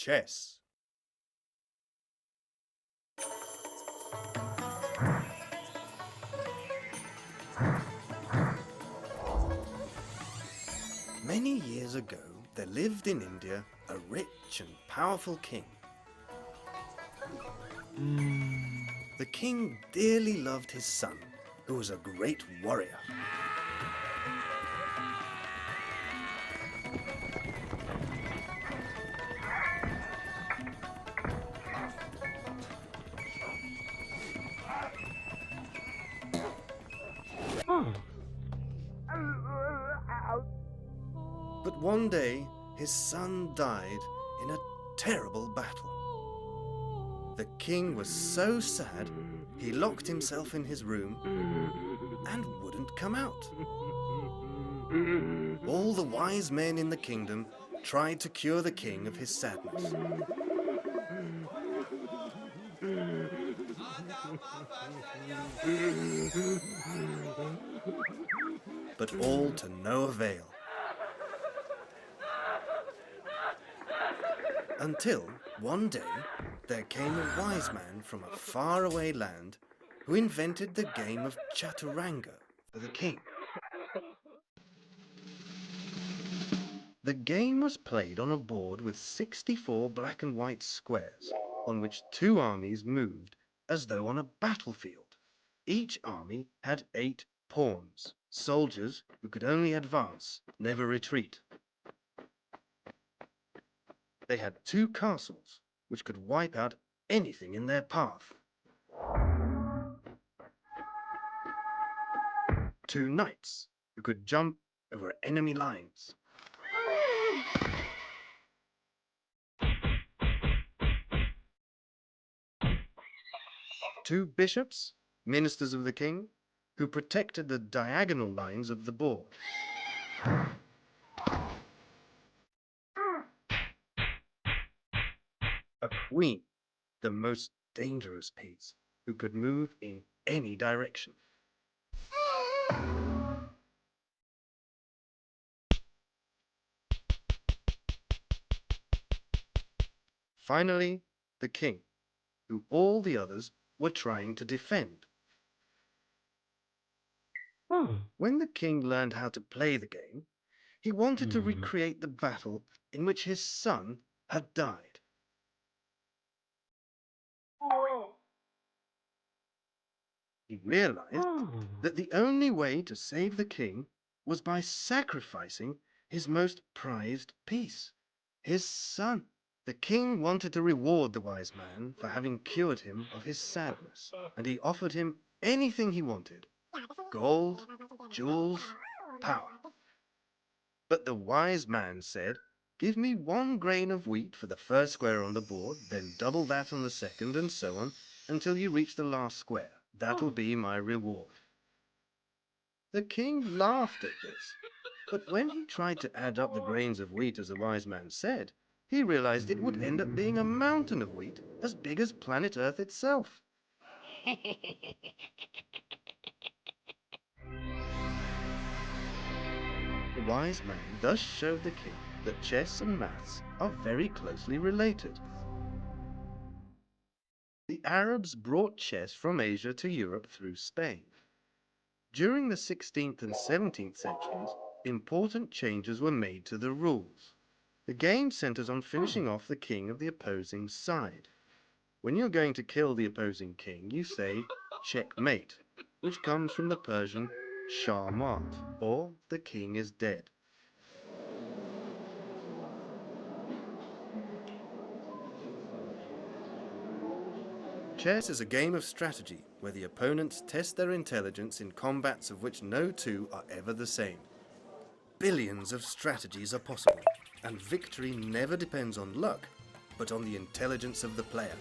chess. Many years ago, there lived in India a rich and powerful king. The king dearly loved his son, who was a great warrior. But one day, his son died in a terrible battle. The king was so sad, he locked himself in his room and wouldn't come out. All the wise men in the kingdom tried to cure the king of his sadness. But all to no avail. Until one day there came a wise man from a faraway land who invented the game of chaturanga for the king. The game was played on a board with 64 black and white squares, on which two armies moved as though on a battlefield. Each army had 8 pawns, soldiers who could only advance, never retreat. They had 2 castles, which could wipe out anything in their path. 2 knights, who could jump over enemy lines. 2 bishops, ministers of the king, who protected the diagonal lines of the board. A queen, the most dangerous piece, who could move in any direction. Finally, the king, who all the others were trying to defend. When the king learned how to play the game, he wanted to recreate the battle in which his son had died. He realized that the only way to save the king was by sacrificing his most prized piece, his son. The king wanted to reward the wise man for having cured him of his sadness, and he offered him anything he wanted: gold, jewels, power. But the wise man said, "Give me 1 grain of wheat for the first square on the board, then double that on the second, and so on, until you reach the last square. That'll be my reward." The king laughed at this, but when he tried to add up the grains of wheat as the wise man said, he realized it would end up being a mountain of wheat as big as planet Earth itself. The wise man thus showed the king that chess and maths are very closely related. The Arabs brought chess from Asia to Europe through Spain. During the 16th and 17th centuries, important changes were made to the rules. The game centers on finishing off the king of the opposing side. When you're going to kill the opposing king, you say checkmate, which comes from the Persian Shah Mat, or the king is dead. Chess is a game of strategy where the opponents test their intelligence in combats of which no two are ever the same. Billions of strategies are possible, and victory never depends on luck, but on the intelligence of the player.